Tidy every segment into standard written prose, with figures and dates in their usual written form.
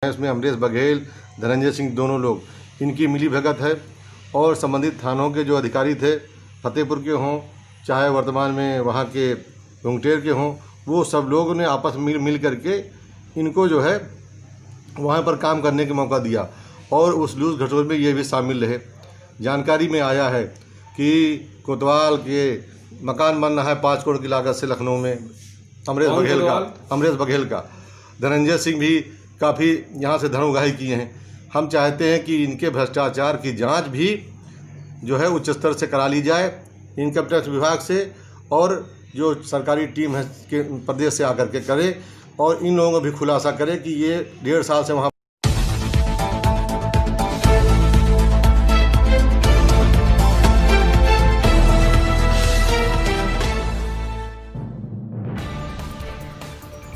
इसमें अमरेश बघेल, धनंजय सिंह दोनों लोग, इनकी मिलीभगत है और संबंधित थानों के जो अधिकारी थे, फतेहपुर के हों चाहे वर्तमान में वहाँ के रुंगटेर के हों, वो सब लोगों ने आपस में मिल करके इनको जो है वहाँ पर काम करने का मौका दिया और उस लूज घटोल में ये भी शामिल रहे। जानकारी में आया है कि कोतवाल के मकान बन रहा है 5 करोड़ की लागत से लखनऊ में, अमरेश बघेल का। धनंजय सिंह भी काफ़ी यहाँ से धन उगाही किए हैं। हम चाहते हैं कि इनके भ्रष्टाचार की जांच भी जो है उच्च स्तर से करा ली जाए, इनकम टैक्स विभाग से, और जो सरकारी टीम है के प्रदेश से आकर के करे और इन लोगों को भी खुलासा करे कि ये 1.5 साल से वहाँ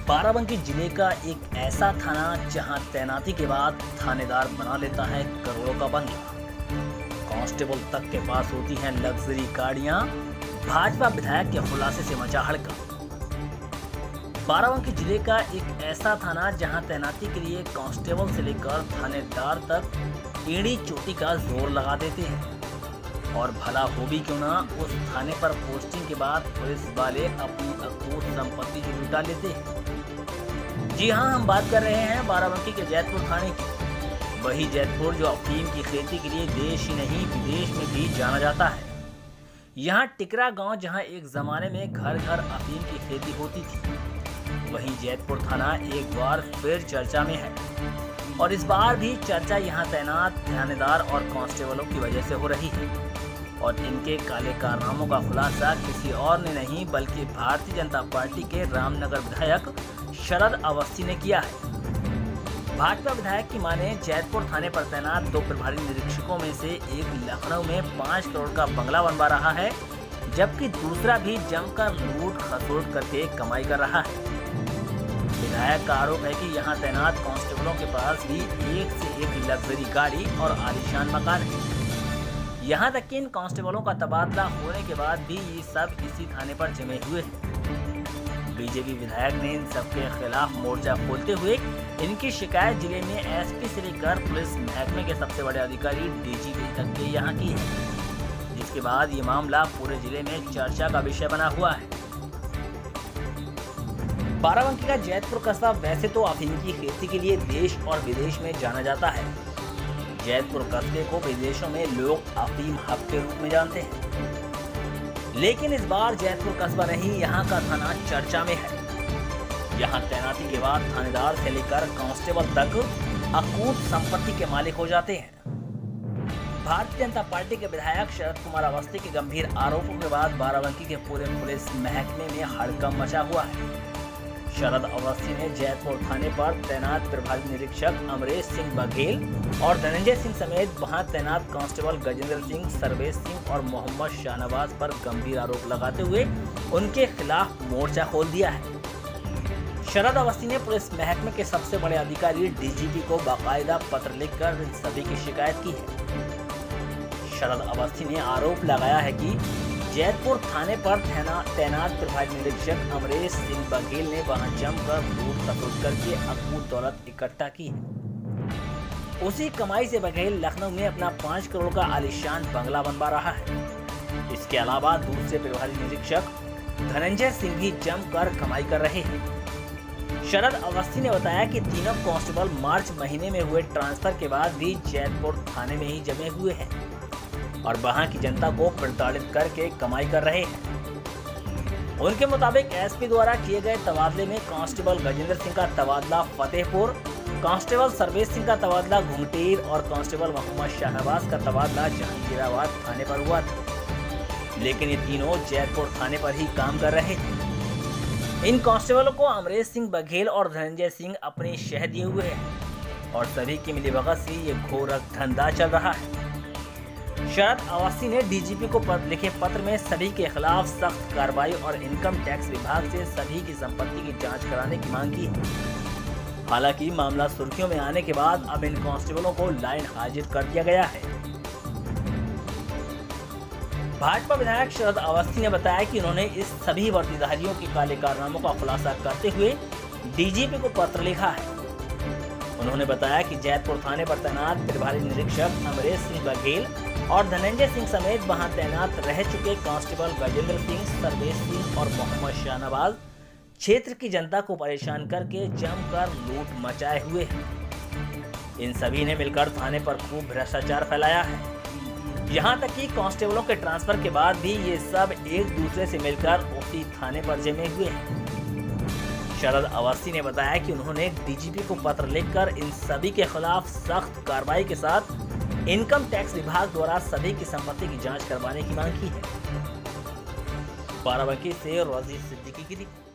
बाराबंकी जिले का एक ऐसा थाना जहां तैनाती के बाद थानेदार बना लेता है करोड़ों का बंगला। कांस्टेबल तक के पास होती हैं लग्जरी गाड़ियां। भाजपा विधायक के खुलासे से मचा हड़कंप। बाराबंकी जिले का एक ऐसा थाना जहां तैनाती के लिए कांस्टेबल से लेकर थानेदार तक एड़ी चोटी का जोर लगा देते हैं। और भला हो भी क्यों ना, उस थाने पर पोस्टिंग के बाद पुलिस वाले अपनी अकूत संपत्ति जो लुटा लेते हैं। जी हां, हम बात कर रहे हैं बाराबंकी के जैतपुर थाने की। वही जैतपुर जो अफीम की खेती के लिए देश ही नहीं विदेश में भी जाना जाता है। यहाँ टिकरा गांव जहां एक जमाने में घर घर अफीम की खेती होती थी, वहीं जैतपुर थाना एक बार फिर चर्चा में है। और इस बार भी चर्चा यहाँ तैनात थानेदार और कांस्टेबलों की वजह से हो रही है। और इनके काले कारनामों का खुलासा किसी और ने नहीं बल्कि भारतीय जनता पार्टी के रामनगर विधायक शरद अवस्थी ने किया है। भाजपा विधायक की माने जैतपुर थाने पर तैनात 2 प्रभारी निरीक्षकों में से एक लखनऊ में 5 करोड़ का बंगला बनवा रहा है, जबकि दूसरा भी जमकर लूट खसोट करके कमाई कर रहा है। विधायक का आरोप है कि यहाँ तैनात कांस्टेबलों के पास भी एक से एक लग्जरी गाड़ी और आलीशान मकान है। यहाँ तक कि इन कांस्टेबलों का तबादला होने के बाद भी ये सब इसी थाने पर जमे हुए हैं। बीजेपी विधायक ने इन सबके खिलाफ मोर्चा खोलते हुए इनकी शिकायत जिले में एसपी से लेकर पुलिस महकमे के सबसे बड़े अधिकारी डीजीपी तक के यहाँ की है, जिसके बाद ये मामला पूरे जिले में चर्चा का विषय बना हुआ है। बाराबंकी का जैतपुर कस्बा वैसे तो अफीम की खेती के लिए देश और विदेश में जाना जाता है। जैतपुर कस्बे को विदेशों में लोग अफीम हब के रूप में जानते हैं, लेकिन इस बार जैतपुर कस्बा नहीं, यहाँ का थाना चर्चा में है। यहाँ तैनाती के बाद थानेदार से लेकर कांस्टेबल तक अकूत संपत्ति के मालिक हो जाते हैं। भारतीय जनता पार्टी के विधायक शरद कुमार अवस्थी के गंभीर आरोपों के बाद बाराबंकी के पूरे पुलिस महकमे में हड़कंप मचा हुआ है। शरद अवस्थी ने जैतपुर थाने पर तैनात प्रभारी निरीक्षक अमरेश सिंह बघेल और धनंजय सिंह समेत वहां तैनात कांस्टेबल गजेंद्र सिंह, सर्वेश सिंह और मोहम्मद शाहनवाज पर गंभीर आरोप लगाते हुए उनके खिलाफ मोर्चा खोल दिया है। शरद अवस्थी ने पुलिस महकमे के सबसे बड़े अधिकारी डीजीपी को बाकायदा पत्र लिखकर इन सभी की शिकायत की है। शरद अवस्थी ने आरोप लगाया है कि जैतपुर थाने पर तैनात प्रभारी निरीक्षक अमरेश सिंह बघेल ने वहां जमकर लूट खसोट करके अकूत दौलत इकट्ठा की है। उसी कमाई से बघेल लखनऊ में अपना 5 करोड़ का आलीशान बंगला बनवा रहा है। इसके अलावा दूसरे प्रभारी निरीक्षक धनंजय सिंह भी जमकर कमाई कर रहे हैं। शरद अवस्थी ने बताया कि तीनों कांस्टेबल मार्च महीने में हुए ट्रांसफर के बाद भी जैतपुर थाने में ही जमे हुए हैं और वहां की जनता को प्रताड़ित करके कमाई कर रहे हैं। उनके मुताबिक एसपी द्वारा किए गए तबादले में कांस्टेबल गजेंद्र सिंह का तबादला फतेहपुर, कांस्टेबल सर्वेश सिंह का तबादला घुंगटेर और कांस्टेबल मोहम्मद शाहनवाज का तबादला जहांगीराबाद थाने पर हुआ था। लेकिन ये तीनों जैतपुर थाने पर ही काम कर रहे थे। इन कांस्टेबलों को अमरेश सिंह बघेल और धनंजय सिंह अपनी शह दिए हुए हैं और सभी की मिलीभगत से ये घोर धंधा चल रहा है। शरद अवस्थी ने डीजीपी को लिखे पत्र में सभी के खिलाफ सख्त कार्रवाई और इनकम टैक्स विभाग से सभी की संपत्ति की जांच कराने की मांग की है। हालांकि मामला सुर्खियों में आने के बाद अब इन कांस्टेबलों को लाइन हाजिर कर दिया गया है। भाजपा विधायक शरद अवस्थी ने बताया कि उन्होंने इस सभी वर्दीधारियों के काले कारनामों का खुलासा करते हुए डीजीपी को पत्र लिखा है। उन्होंने बताया कि जैतपुर थाने पर तैनात प्रभारी निरीक्षक अमरेश सिंह बघेल और धनंजय सिंह समेत वहां तैनात रह चुके कांस्टेबल गजेंद्र सिंह, सर्वेश सिंह और मोहम्मद शाहनवाज क्षेत्र की जनता को परेशान करके जमकर लूट मचाए हुए हैं। इन सभी ने मिलकर थाने पर खूब भ्रष्टाचार फैलाया है। यहाँ तक कि कांस्टेबलों के ट्रांसफर के बाद भी ये सब एक दूसरे से मिलकर उसी थाने पर जमे हुए हैं। शरद अवस्थी ने बताया कि उन्होंने डीजीपी को पत्र लिखकर इन सभी के खिलाफ सख्त कार्रवाई के साथ इनकम टैक्स विभाग द्वारा सभी की संपत्ति की जांच करवाने की मांग की है। बाराबंकी से रजीज सिद्दीकी की रिपोर्ट।